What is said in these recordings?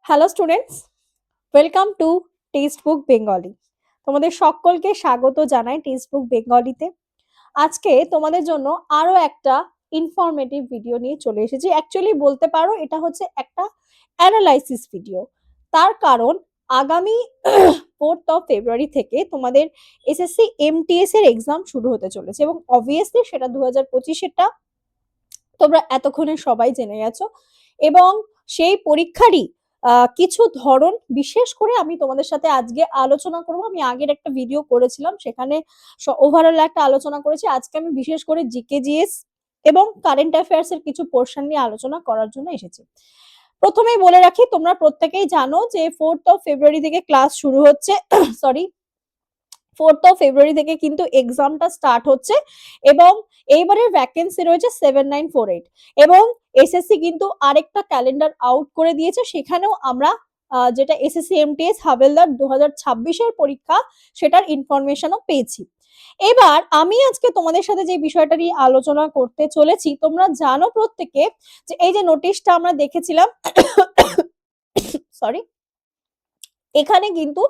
Hello students, welcome to text book Bengali. তোমাদের সকলকে স্বাগত জানাই টেক্সট বুক বেঙ্গলিতে। আজকে তোমাদের জন্য আরো একটা ইনফরমেটিভ ভিডিও নিয়ে চলে এসেছি। অ্যাকচুয়ালি বলতে পারো এটা হচ্ছে একটা অ্যানালাইসিস ভিডিও। তার কারণ আগামী 4th অফ ফেব্রুয়ারি থেকে তোমাদের এসএসসি এমটিএস এর এক্সাম শুরু হতে চলেছে এবং অবভিয়াসলি সেটা 2025-এরটা তোমরা এতক্ষণে সবাই জেনে গেছো। এবং সেই পরীক্ষারই কিছু ধরন বিশেষ করে আমি তোমাদের সাথে আজকে আলোচনা করব। আমি আগের একটা ভিডিও করেছিলাম, সেখানে ওভারঅল একটা আলোচনা করেছি। আজকে আমি বিশেষ করে জিকে জিএস এবং কারেন্ট অ্যাফেয়ার্স এর কিছু পোর্শন নিয়ে আলোচনা করার জন্য এসেছি। প্রথমেই বলে রাখি, তোমরা প্রত্যেকেই জানো যে 4th অফ ফেব্রুয়ারি থেকে ক্লাস শুরু হচ্ছে। সরি, 4th অফ ফেব্রুয়ারি থেকে কিন্তু এক্সামটা স্টার্ট হচ্ছে এবং এইবারের ভ্যাকেন্সি রয়েছে 7948 এবং এসএসসি কিন্তু আরেকটা ক্যালেন্ডার আউট করে দিয়েছে। সেখানেও আমরা যেটা এসএসসি এমটিএস হাবেলদার 2026-এর পরীক্ষা, সেটার ইনফরমেশনও পেয়েছি। এবার আমি আজকে তোমাদের সাথে যে বিষয়টা নিয়ে আলোচনা করতে চলেছি, তোমরা জানো প্রত্যেকে যে এই যে নোটিশটা আমরা দেখেছিলাম, সরি, এখানে কিন্তু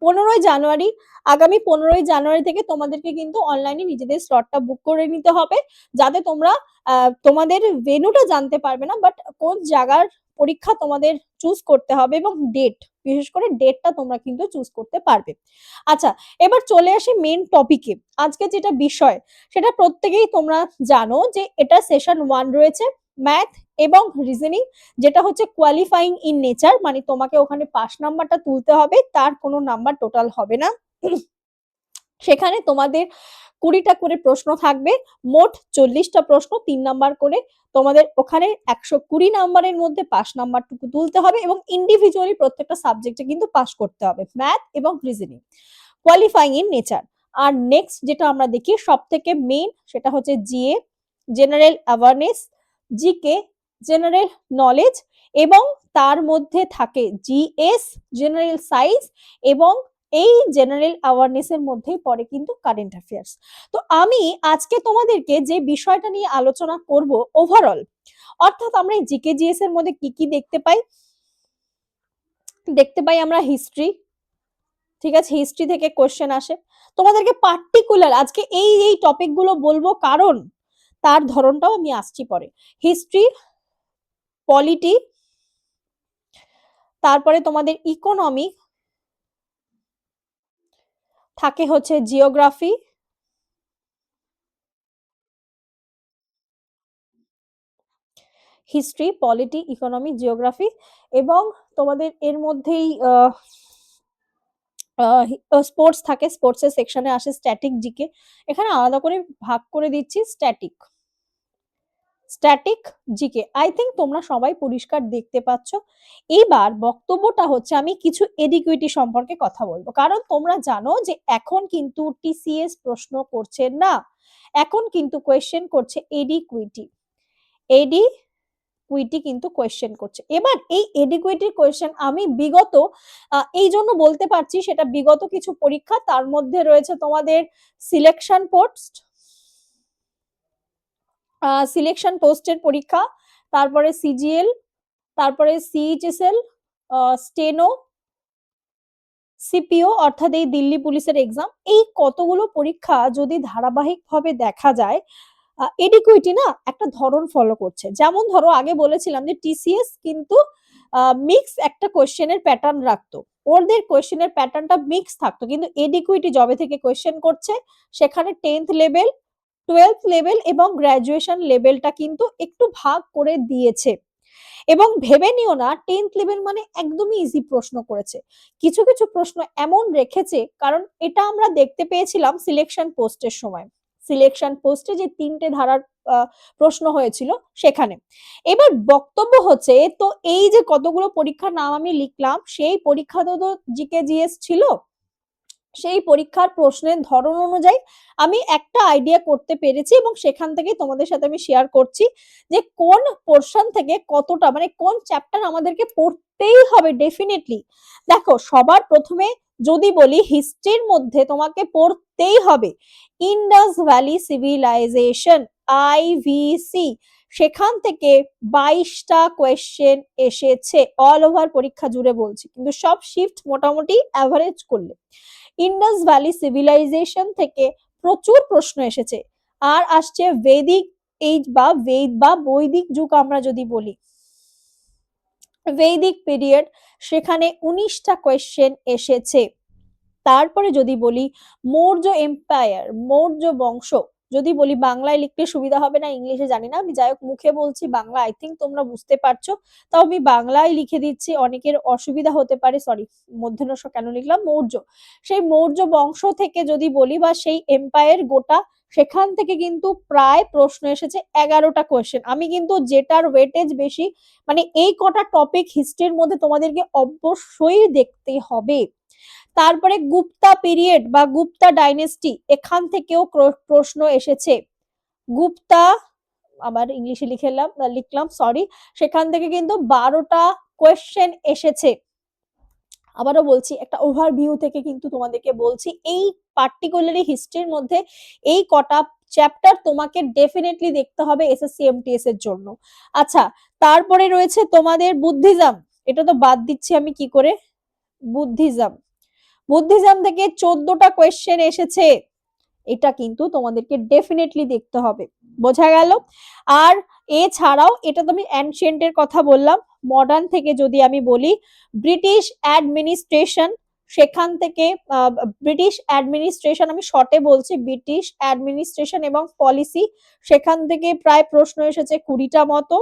15ই জানুয়ারি, আগামী 15ই জানুয়ারি থেকে তোমাদেরকে কিন্তু অনলাইনে নিজেদের স্লটটা বুক করে নিতে হবে, যাতে তোমরা তোমাদের ভেন্যুটা জানতে পারবে না, বাট কোন জায়গার পরীক্ষা তোমাদের চুজ করতে হবে এবং ডেট, বিশেষ করে ডেটটা তোমরা কিন্তু চুজ করতে পারবে। আচ্ছা, এবার চলে আসি মেন টপিকে। আজকে যেটা বিষয় সেটা প্রত্যেকেই তোমরা জানো যে এটা সেশন 1 রয়েছে, ম্যাথ এবং রিজনিং, যেটা হচ্ছে কোয়ালিফাইং ইন নেচার, মানে তোমাকে ওখানে পাস নাম্বারটা তুলতে হবে, তার কোনো নাম্বার টোটাল হবে না। সেখানে তোমাদের 20টা করে প্রশ্ন থাকবে, মোট 40টা প্রশ্ন, 3 নাম্বার করে। তোমাদের ওখানে 120 নাম্বারের মধ্যে পাস নাম্বারটুকু তুলতে হবে এবং ইন্ডিভিজুয়ালি প্রত্যেকটা সাবজেক্টে কিন্তু পাস করতে হবে, ম্যাথ এবং রিজনিং, কোয়ালিফাইং ইন নেচার। আর নেক্সট যেটা আমরা দেখি সব থেকে মেইন, সেটা হচ্ছে GA, general awareness, GK, general knowledge, এবং তার মধ্যে থাকে জিএস, জেনারেল সায়েন্স, এবং এই জেনারেল অ্যাওয়ারনেস এর মধ্যেই পড়ে কিন্তু কারেন্ট অ্যাফেয়ার্স। তো আমি আজকে তোমাদেরকে যে বিষয়টা নিয়ে আলোচনা করব ওভারঅল, অর্থাৎ আমরা এই জিকে জিএস এর মধ্যে কি কি দেখতে পাই। আমরা হিস্ট্রি, ঠিক আছে, হিস্ট্রি থেকে কোশ্চেন আসে। তোমাদেরকে পার্টিকুলার আজকে এই এই টপিক গুলো বলবো, কারণ তার ধরনটাও আমি আসছি পরে। হিস্ট্রি, পলিটি, তারপরে তোমাদের ইকোনমি, থাকে হচ্ছে geography, history, polity, economy, geography, এবং তোমাদের এর মধ্যেই স্পোর্টস থাকে, স্পোর্টসের সেকশনে আসে স্ট্যাটিক, জিকে। এখানে আলাদা করে ভাগ করে দিচ্ছি স্ট্যাটিক, জিকে। আই থিঙ্ক তোমরা সবাই পরিষ্কার দেখতে পাচ্ছ। এইবার বক্তব্যটা হচ্ছে আমি কিছু এডিকুইটি সম্পর্কে কথা বলবো, কারণ তোমরা জানো যে এখন কিন্তু টিসিএস প্রশ্ন করছে না, এখন কিন্তু কোয়েশ্চেন করছে এডিকুইটি। এডিকুইটি কিন্তু কোয়েশ্চেন করছে। এবার এই এডিকুইটির কোয়েশ্চেন আমি বিগত, এই জন্য বলতে পারছি সেটা বিগত কিছু পরীক্ষা, তার মধ্যে রয়েছে তোমাদের সিলেকশন পোস্ট, পোস্টের পরীক্ষা, তারপরে সিজিএল, তারপরে সিএইচএসএল, স্টেনো, সিপিও অর্থাৎ এই দিল্লি পুলিশের এক্সাম। এই কতগুলো পরীক্ষা যদি ধারাবাহিকভাবে দেখা যায়, এডিকুইটি না একটা ধরন ফলো করছে। যেমন ধরো আগে বলেছিলাম যে টিসিএস কিন্তু মিক্স একটা কোয়েশ্চেনের প্যাটার্ন রাখতো, ওদের কোয়েশ্চেনের প্যাটার্নটা মিক্স থাকতো, কিন্তু এডিকুইটি জবে থেকে কোয়েশ্চেন করছে সেখানে 10th লেভেল, 12th লেভেল এবং গ্র্যাজুয়েশন লেভেলটা কিন্তু একটু ভাগ করে দিয়েছে। এবং ভেবে নিও না 10th লেভেল মানে একদমই ইজি প্রশ্ন করেছে, কিছু কিছু প্রশ্ন এমন রেখেছে, কারণ এটা আমরা দেখতে পেয়েছিলাম সিলেকশন পোস্টের সময়, সিলেকশন পোস্টে যে 3টে ধারার প্রশ্ন হয়েছিল সেখানে। এবার বক্তব্য হচ্ছে, তো এই যে কতগুলো পরীক্ষার নাম আমি লিখলাম, সেই পরীক্ষাতে তো জিকে জিএস ছিল, সেই পরীক্ষার প্রশ্নের ধরন অনুযায়ী আমি একটা আইডিয়া করতে পেরেছি এবং সেখান থেকে তোমাদের সাথে আমি শেয়ার করছি যে কোন পোর্শন থেকে কতটা, মানে কোন চ্যাপ্টার আমাদেরকে পড়তেই হবে ডেফিনেটলি। দেখো সবার প্রথমে যদি বলি হিস্ট্রির মধ্যে তোমাকে পড়তেই হবে ইন্ডাস ভ্যালি সিভিলাইজেশন, IVC, সেখান থেকে 22টা কোয়েশ্চেন এসেছে অল ওভার পরীক্ষা জুড়ে বলছি, কিন্তু সব শিফট মোটামুটি অ্যাভারেজ করলে। ইন্ডাস ভ্যালি সিভিলাইজেশন থেকে প্রচুর প্রশ্ন এসেছে। আর আসছে বৈদিক এজ বা বৈদিক যুগ আমরা যদি বলি, বৈদিক পিরিয়ড, সেখানে 19টা কোয়েশ্চেন এসেছে। তারপরে যদি বলি মৌর্য এম্পায়ার, মৌর্য বংশ, যদি বলি বাংলায় লিখতে সুবিধা হবে না ইংলিশে জানি না, আমি যাই হোক মুখে বলছি বাংলা, আই থিঙ্ক তোমরা বুঝতে পারছো, তাও আমি বাংলায় লিখে দিচ্ছি, অনেকের অসুবিধা হতে পারে, সরি মূর্ধন্য ষ কেন লিখলাম, মৌর্য, সেই মৌর্য বংশ থেকে যদি বলি বা সেই এম্পায়ার গোটা, সেখান থেকে কিন্তু প্রায় প্রশ্ন এসেছে 11টা কোয়েশ্চেন। আমি কিন্তু যেটার ওয়েটেজ বেশি, মানে এই কটা টপিক হিস্ট্রির মধ্যে তোমাদেরকে অবশ্যই দেখতে হবে। তারপরে গুপ্তা পিরিয়ড বা গুপ্তা ডাইনেস্টি, এখান থেকেও প্রশ্ন এসেছে। গুপ্তা, আবার ইংলিশে লিখলাম সরি, সেখান থেকে কিন্তু 12টা কোয়েশ্চেন এসেছে। আবারও বলছি, একটা ওভারভিউ থেকে কিন্তু তোমাদেরকে বলছি, এই পার্টিকুলারলি হিস্ট্রির মধ্যে এই কটা চ্যাপ্টার তোমাকে ডেফিনেটলি দেখতে হবে এসএসসি এমটিএস এর জন্য। আচ্ছা, তারপরে রয়েছে তোমাদের বুদ্ধিজম, এটা তো বাদ দিচ্ছি আমি কি করে, বুদ্ধিজম, বুদ্ধিজম থেকে 14টা কোয়েশ্চেন এসেছে, এটা কিন্তু তোমাদেরকে ডেফিনেটলি দেখতে হবে, বোঝা গেল। আর এছাড়াও এটা তো আমি অ্যানশিয়েন্ট এর কথা বললাম, মডার্ন থেকে যদি আমি বলি ব্রিটিশ অ্যাডমিনিস্ট্রেশন, সেখান থেকে ব্রিটিশ অ্যাডমিনিস্ট্রেশন, আমি শর্টে বলছি ব্রিটিশ অ্যাডমিনিস্ট্রেশন এবং পলিসি, সেখান থেকে প্রায় প্রশ্ন এসেছে 20টা মতো।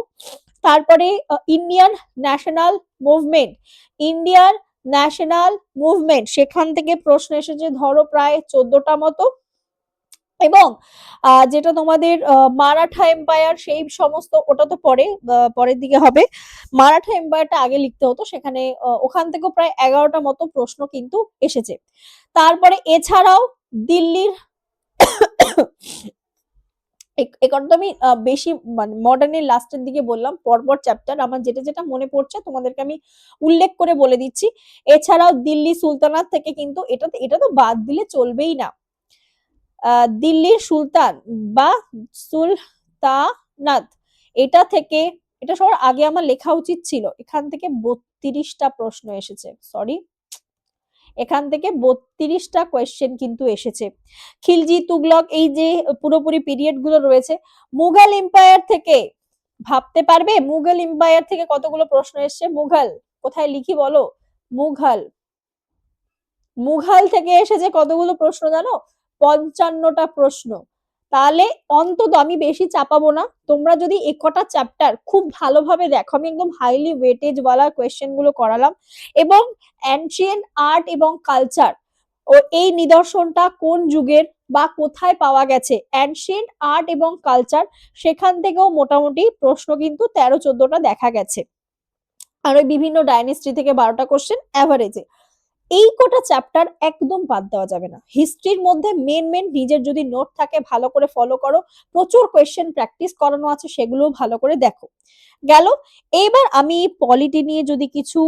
তারপরে ইন্ডিয়ান ন্যাশনাল মুভমেন্ট, ইন্ডিয়ার ন্যাশনাল মুভমেন্ট, সেখান থেকে প্রশ্ন এসেছে ধরো প্রায় 14টা মতো। এবং যেটা তোমাদের মারাঠা এম্পায়ার, সেই সমস্ত, ওটা তো পরের দিকে হবে, মারাঠা এম্পায়ারটা আগে লিখতে হতো, সেখানে ওখান থেকেও প্রায় 11টা মতো প্রশ্ন কিন্তু এসেছে। তারপরে এছাড়াও দিল্লির এখন তো আমি বেশি মানে মডার্নের লাস্টের দিকে বললাম, পরপর চ্যাপ্টার আমার যেটা যেটা মনে পড়ছে তোমাদেরকে আমি উল্লেখ করে বলে দিচ্ছি। এছাড়াও দিল্লি সুলতানাত থেকে কিন্তু এটা তো বাদ দিলে চলবেই না, দিল্লির সুলতান বা সুলতানাত, এটা থেকে, এটা সবার আগে আমার লেখা উচিত ছিল, এখান থেকে 32টা প্রশ্ন এসেছে, সরি, এখান থেকে 32টা কোয়েশ্চেন কিন্তু এসেছে। খিলজি তুগলক, এই যে পুরোপুরি পিরিয়ড গুলো রয়েছে। মুঘল এম্পায়ার থেকে, ভাবতে পারবে মুঘল এম্পায়ার থেকে কতগুলো প্রশ্ন এসছে, মুঘল কোথায় লিখি বলো, মুঘল, মুঘল থেকে এসেছে কতগুলো প্রশ্ন জানো, 55টা প্রশ্ন। তাহলে অন্তত আমি বেশি চাপাবো না, তোমরা যদি একটা চ্যাপ্টার খুব ভালোভাবে দেখো, আমি একদম হাইলি ওয়েটেজ ওয়ালা কোয়েশ্চেন গুলো করালাম, এবং অ্যানশিয়েন্ট আর্ট এবং কালচার, ও এই নিদর্শনটা কোন যুগের বা কোথায় পাওয়া গেছে, অ্যানশিয়েন্ট আর্ট এবং কালচার, সেখান থেকেও মোটামুটি প্রশ্ন কিন্তু 13-14টা দেখা গেছে। আর ওই বিভিন্ন ডাইনেস্টি থেকে 12টা কোশ্চেন অ্যাভারেজে। এই কটা চ্যাপ্টার একদম বাদ দেওয়া যাবে না। হিস্ট্রির মধ্যে মেন নিজের যদি নোট থাকে ভালো করে ফলো করো, প্রচুর কোয়েশ্চেন প্র্যাকটিস করানো আছে, সেগুলো ভালো করে দেখো। গেল, এবার আমি পলিটি নিয়ে যদি কিছু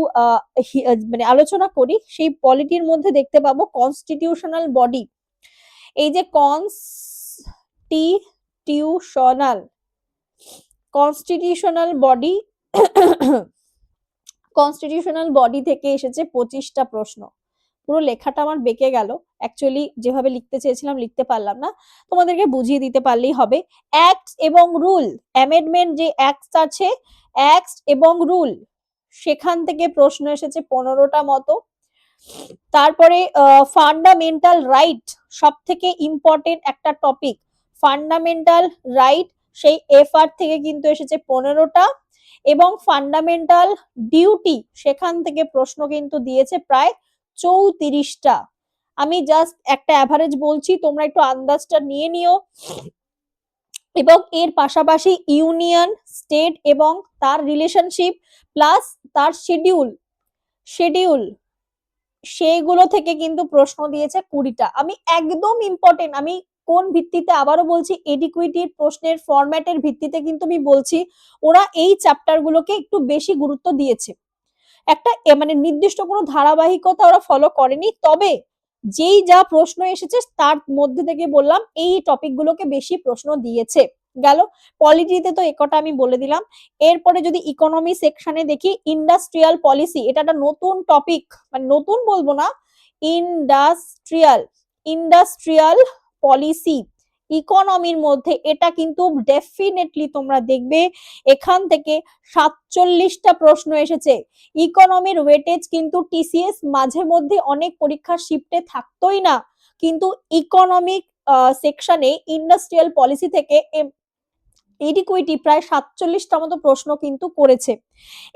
মানে আলোচনা করি, সেই পলিটির মধ্যে দেখতে পাবো কনস্টিটিউশনাল বডি, এই যে কনস্টিটিউশনাল বডি, কনস্টিটিউশনাল বডি থেকে এসেছে 25টা প্রশ্ন। পুরো লেখাটা আমার বেঁকে গেল, অ্যাকচুয়ালি যেভাবে লিখতে চেয়েছিলাম লিখতে পারলাম না, তোমাদেরকে বুঝিয়ে দিতে পারলেই হবে। অ্যাক্ট এবং রুল, অ্যামেন্ডমেন্ট যে অ্যাক্ট আছে, অ্যাক্ট এবং রুল, সেখান থেকে প্রশ্ন এসেছে 15টা মতো। তারপরে ফান্ডামেন্টাল রাইট, সব থেকে ইম্পর্টেন্ট একটা টপিক, ফান্ডামেন্টাল রাইট, সেই এফআর থেকে কিন্তু এসেছে 15টা। এবং ফান্ডামেন্টাল ডিউটি, সেখান থেকে প্রশ্ন কিন্তু দিয়েছে প্রায় 34টা। আমি জাস্ট একটা অ্যাভারেজ বলছি, তোমরা একটু আন্দাজটা নিয়ে নিও। এবং এর পাশাপাশি ইউনিয়ন, স্টেট এবং তার রিলেশনশিপ, প্লাস তার শিডিউল, সেইগুলো থেকে কিন্তু প্রশ্ন দিয়েছে 20টা। আমি একদম ইম্পর্টেন্ট, আমি কোন ভিত্তিতে আবারও বলছি, এডিকুইটির প্রশ্নের ফরম্যাটের ভিত্তিতে কিন্তু আমি বলছি, ওরা এই চ্যাপ্টার গুলোকে একটু বেশি গুরুত্ব দিয়েছে, একটা মানে নির্দিষ্ট কোনো ধারাবাহিকতা ওরা ফলো করেনি, তবে যেই যা প্রশ্ন এসেছে তার মধ্যে থেকে বললাম এই টপিক গুলোকে বেশি প্রশ্ন দিয়েছে। গেল। পলিটিতে তো একটা আমি বলে দিলাম। এরপরে যদি ইকোনমি সেকশনে দেখি, ইন্ডাস্ট্রিয়াল পলিসি, এটা একটা নতুন টপিক, মানে নতুন বলবো না, ইন্ডাস্ট্রিয়াল ইন্ডাস্ট্রিয়াল পলিসি ইকোনমির মধ্যে, এটা কিন্তু ডেফিনেটলি তোমরা দেখবে এখান থেকে 47টা প্রশ্ন এসেছে। ইকোনমির ওয়েটেজ কিন্তু টিসিএস মাঝে মধ্যে অনেক পরীক্ষার শিফটে থাকতোই না, কিন্তু ইকোনমিক সেকশনে ইন্ডাস্ট্রিয়াল পলিসি থেকে এডিকুইটি প্রায় 47টা মতো প্রশ্ন কিন্তু করেছে।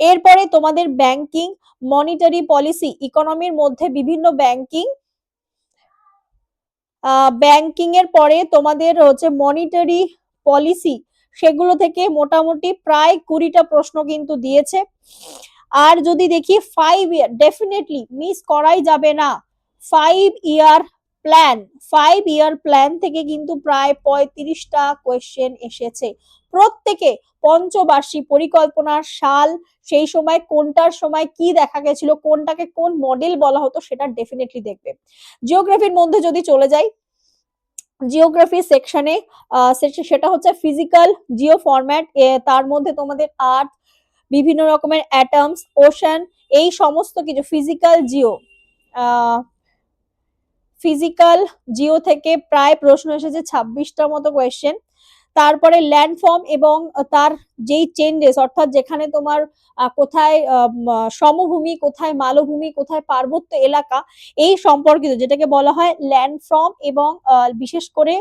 এরপরে তোমাদের ব্যাংকিং মনিটারি পলিসি, ইকোনমির মধ্যে বিভিন্ন ব্যাংকিং এর পরে তোমাদের হচ্ছে মনিটারি পলিসি, সেগুলো থেকে মোটামুটি প্রায় 20টা প্রশ্ন কিন্তু দিয়েছে। আর যদি দেখি 5 ইয়ার, ডেফিনেটলি মিস করাই যাবে না 5 ইয়ার প্ল্যান, 5 ইয়ার প্ল্যান থেকে কিন্তু প্রায় 35টা কোয়েশ্চেন এসেছে। প্রত্যেকে পঞ্চবার্ষিক পরিকল্পনার সাল, সেই সময় কোনটার সময় কি দেখা গেছিল, কোনটাকে কোন মডেল বলা হতো, সেটা ডেফিনেটলি দেখবে। জিওগ্রাফির মধ্যে যদি চলে যাই, জিওগ্রাফি সেকশনে সেটা হচ্ছে ফিজিক্যাল জিও ফরম্যাট, তার মধ্যে তোমাদের আর্থ, বিভিন্ন রকমের অ্যাটমস, ওশান, এই সমস্ত কিছু ফিজিক্যাল জিও থেকে প্রায় প্রশ্ন এসেছে 26টার মতো কোয়েশ্চেন। তারপরে ল্যান্ডফর্ম এবং তার যেই চেঞ্জেস, অর্থাৎ যেখানে তোমার কোথায় সমভূমি, কোথায় মালভূমি, কোথায় পার্বত্য এলাকা, এই সম্পর্কিত যেটাকে বলা হয় ল্যান্ডফর্ম, এবং বিশেষ করে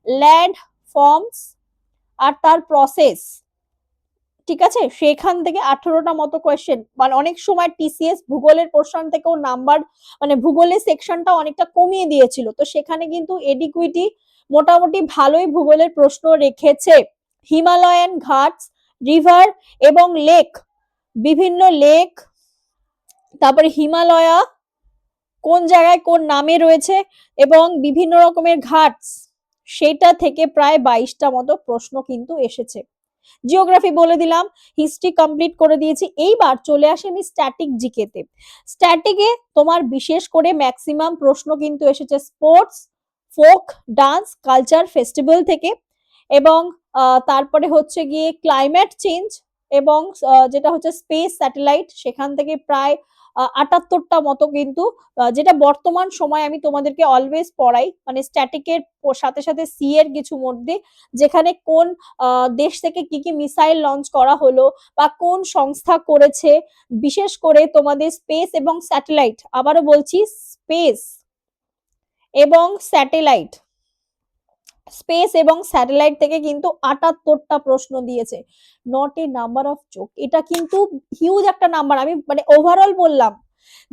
ল্যান্ড ফর্মস আর তার প্রসেস, ঠিক আছে, সেখান থেকে 18টা মতো কোয়েশ্চেন। মানে অনেক সময় টিসিএস ভূগোলের পোর্শন থেকেও নাম্বার, মানে ভূগোলের সেকশনটা অনেকটা কমিয়ে দিয়েছিল, তো সেখানে কিন্তু এডিকুইটি মোটামুটি ভালোই ভূগোলের প্রশ্ন রেখেছে। হিমালয়ান ঘাটস, রিভার এবং লেক, বিভিন্ন লেক, তারপরে হিমালয়া কোন জায়গায় কোন নামে রয়েছে, এবং বিভিন্ন রকমের ঘাটস, সেটা থেকে প্রায় 22টা মতো প্রশ্ন কিন্তু এসেছে। জিওগ্রাফি বলে দিলাম, হিস্ট্রি কমপ্লিট করে দিয়েছি। এইবার চলে আসি আমি স্ট্যাটিক জিকেতে। স্ট্যাটিকে তোমার বিশেষ করে ম্যাক্সিমাম প্রশ্ন কিন্তু এসেছে sports, folk, dance, culture, festival থেকে, এবং তারপরে হচ্ছে গিয়ে ক্লাইমেট চেঞ্জ, এবং যেটা হচ্ছে স্পেস স্যাটেলাইট, সেখান থেকে প্রায় 78টা মতো কিন্তু, যেটা বর্তমান সময় আমি তোমাদেরকে অলওয়েজ পড়াই, মানে স্ট্যাটিকের সাথে সাথে সি এর কিছু মধ্যে, যেখানে কোন দেশ থেকে কি কি মিসাইল লঞ্চ করা হলো বা কোন সংস্থা করেছে, বিশেষ করে তোমাদের স্পেস এবং স্যাটেলাইট, আবারও বলছি স্পেস এবং স্যাটেলাইট, স্পেস এবং স্যাটেলাইট থেকে কিন্তু 78টা প্রশ্ন দিয়েছে। Not a number of joke, এটা কিন্তু হিউজ একটা নাম্বার। আমি মানে ওভারঅল বললাম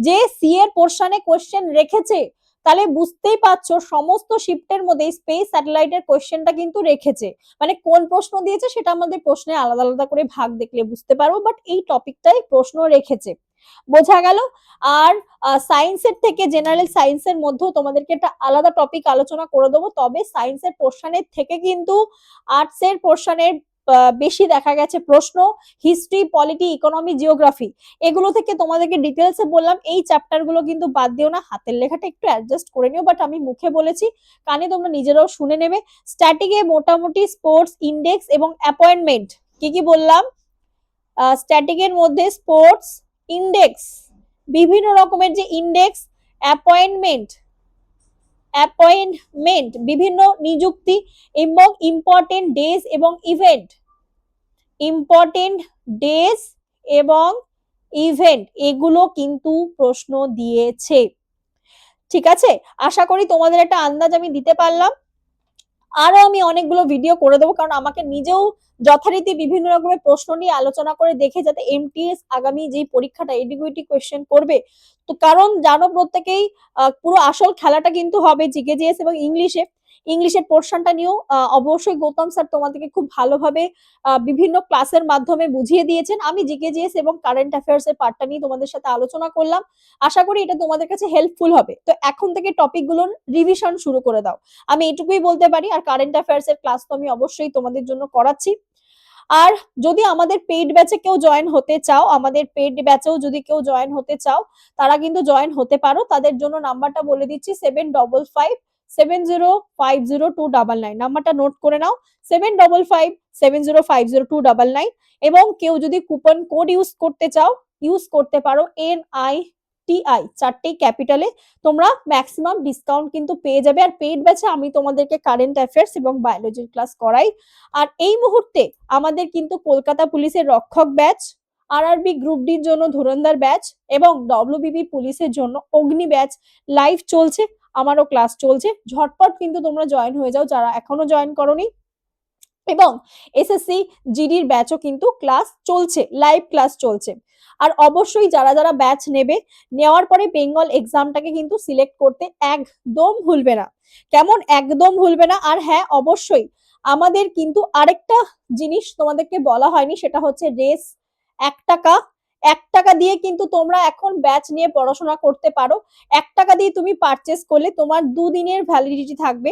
যে সি এর পোর্শনে কোশ্চেন রেখেছে, তাহলে বুঝতেই পারছো সমস্ত শিফটের মধ্যে স্পেস স্যাটেলাইটের কোশ্চেনটা কিন্তু রেখেছে। মানে কোন প্রশ্ন দিয়েছে সেটা আমাদের প্রশ্নে আলাদা আলাদা করে ভাগ দেখলে বুঝতে পারবো, বাট এই টপিকটাই প্রশ্ন রেখেছে, বোঝা গেল। আর সায়েন্সের থেকে জেনারেল সায়েন্সের মধ্যেও তোমাদেরকে একটা আলাদা টপিক আলোচনা করে দেবো, তবে সায়েন্সের পোর্শনের থেকে কিন্তু আর্টসের পোর্শনের বেশি দেখা গেছে প্রশ্ন। হিস্ট্রি, পলিটি, ইকোনমি, জিওগ্রাফি, এগুলো থেকে তোমাদেরকে ডিটেলসে বললাম। এই চ্যাপ্টার গুলো কিন্তু বাদ দিও না, হাতের লেখাটা একটু অ্যাডজাস্ট করে নিও, বাট আমি মুখে বলেছি, কানে তোমরা নিজেরাও শুনে নেবে। স্ট্যাটিকে মোটামুটি স্পোর্টস, ইন্ডেক্স এবং অ্যাপয়েন্টমেন্ট, কি কি বললাম, স্ট্যাটিকের মধ্যে স্পোর্টস, ইন্ডেক্স, বিভিন্ন রকমের যে ইন্ডেক্স, অ্যাপয়েন্টমেন্ট, বিভিন্ন নিযুক্তি, এবং ইম্পর্টেন্ট ডেজ এবং ইভেন্ট, ইম্পর্টেন্ট ডেজ এবং ইভেন্ট, এগুলো কিন্তু প্রশ্ন দিয়েছে। ঠিক আছে, আশা করি তোমাদের একটা আন্দাজ আমি দিতে পারলাম। আরো আমি অনেকগুলো ভিডিও করে দেবো, কারণ আমাকে নিজেও যথারীতি বিভিন্ন রকমের প্রশ্ন নিয়ে আলোচনা করে দেখে, যাতে এমটিএস আগামী যে পরীক্ষাটা এডিকুইটি কোয়েশ্চেন করবে, তো কারণ জানো প্রত্যেকেই পুরো আসল খেলাটা কিন্তু হবে জিকেজিএস এবং ইংলিশে। ইংলিশের পোর্শনটা নিয়েও অবশ্যই গৌতম স্যার তোমাদেরকে খুব ভালোভাবে বিভিন্ন ক্লাসের মাধ্যমে বুঝিয়ে দিয়েছেন। আমি জিকেজিএস এবং কারেন্ট অ্যাফেয়ার্স এর পার্টটা নিয়ে তোমাদের সাথে আলোচনা করলাম, আশা করি এটা তোমাদের কাছে হেল্পফুল হবে। তো এখন থেকে টপিকগুলোর রিভিশন শুরু করে দাও, আমি এটুকুই বলতে পারি। আর কারেন্ট অ্যাফেয়ার্স এর ক্লাস তো আমি অবশ্যই তোমাদের জন্য করাচ্ছি। আর যদি আমাদের পেইড ব্যাচে কেউ জয়েন হতে চাও, আমাদের পেইড ব্যাচেও যদি কেউ জয়েন হতে চাও, তারা কিন্তু জয়েন হতে পারো। তাদের জন্য নাম্বারটা বলে দিচ্ছি, 7555 755299 নাম্বারটা নোট করে নাও, 7557050299। এবং কেউ যদি কুপন কোড ইউজ করতে চাও, ইউজ করতে পারো NITI, চারটেই ক্যাপিটালে। তোমরা ম্যাক্সিমাম ডিসকাউন্ট কিন্তু পেয়ে যাবে। আর পেইড ব্যাচে আমি তোমাদেরকে কারেন্ট অ্যাফেয়ার্স এবং বায়োলজির ক্লাস করাই। আর এই মুহূর্তে আমাদের কিন্তু কলকাতা পুলিশের রক্ষক ব্যাচ, RRB গ্রুপ ডির জন্য ধুরন্ধর ব্যাচ এবং WBP পুলিশের জন্য অগ্নি ব্যাচ লাইভ চলছে। আমারও ক্লাস চলছে, ঝটপট কিন্তু তোমরা জয়েন হয়ে যাও যারা এখনো জয়েন করোনি। এবং SSC GDর ব্যাচও কিন্তু ক্লাস চলছে, লাইভ ক্লাস চলছে। আর অবশ্যই যারা যারা ব্যাচ নেবে, নেওয়ার পরে বেঙ্গল এক্সামটাকে কিন্তু সিলেক্ট করতে একদম ভুলবে না। কেমন? একদম ভুলবে না। আর হ্যাঁ, অবশ্যই আমাদের কিন্তু আরেকটা জিনিস তোমাদেরকে বলা হয়নি, সেটা হচ্ছে রেস 1 টাকা। 1 টাকা দিয়ে কিন্তু তোমরা এখন ব্যাচ নিয়ে পড়াশোনা করতে পারো। 1 টাকা দিয়ে তুমি পারচেস করলে তোমার 2 দিনের ভ্যালিডিটি থাকবে,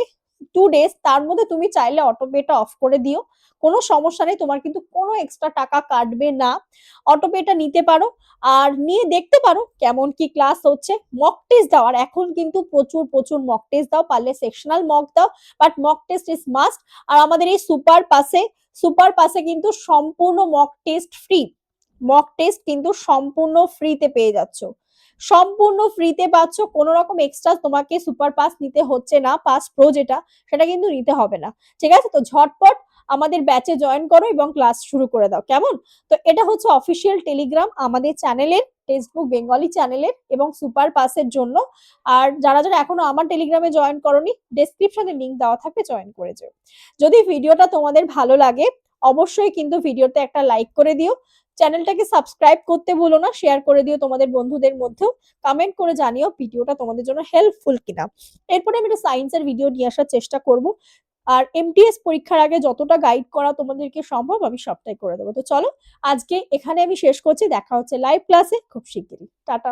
2 ডেজ। তার মধ্যে তুমি চাইলে অটোপেটা অফ করে দিও, কোনো সমস্যা নেই, তোমার কিন্তু কোনো এক্সট্রা টাকা কাটবে না। অটোপেটা নিতে পারো আর নিয়ে দেখতে পারো কেমন কি ক্লাস হচ্ছে। মক টেস্ট দাও, আর এখন কিন্তু প্রচুর প্রচুর মক টেস্ট দাও, পারলে সেকশনাল মক দাও, but mock test is must. আর আমাদের এই সুপার পাসে কিন্তু সম্পূর্ণ mock test free. Mock test কিন্তু সম্পূর্ণ ফ্রিতে পেয়ে যাচ্ছ, সম্পূর্ণ ফ্রিতে পাচ্ছ, কোনো রকম এক্সট্রা তোমাকে সুপার পাস নিতে হচ্ছে না। পাস প্রো যেটা, সেটা কিন্তু নিতে হবে না। ঠিক আছে? তো ঝটপট আমাদের ব্যাচে জয়েন করো এবং ক্লাস শুরু করে দাও, কেমন? তো এটা হচ্ছে অফিসিয়াল টেলিগ্রাম আমাদের চ্যানেলের, টেক্সটবুক বেঙ্গলি চ্যানেলের এবং সুপার পাসের জন্য। আর যারা যারা এখনো আমার টেলিগ্রামে জয়েন করোনি, ডেসক্রিপশনে লিংক দেওয়া থাকবে, জয়েন করে যেও। যদি ভিডিওটা তোমাদের ভালো লাগে, অবশ্যই কিন্তু ভিডিওতে একটা লাইক করে দিও, চ্যানেলটাকে সাবস্ক্রাইব করতে ভুলো না, শেয়ার করে দিও তোমাদের বন্ধুদের মধ্যেও, কমেন্ট করে জানিও ভিডিওটা তোমাদের জন্য হেল্পফুল কিনা। এরপরে আমি একটা সায়েন্সের ভিডিও নিয়ে আসার চেষ্টা করব। আর MTS পরীক্ষার আগে যতটা গাইড করা তোমাদেরকে সম্ভব আমি সবটাই করে দেবো। তো চলো, আজকে এখানে আমি শেষ করছি, দেখা হচ্ছে লাইভ ক্লাসে খুব শিগগিরই। টাটা।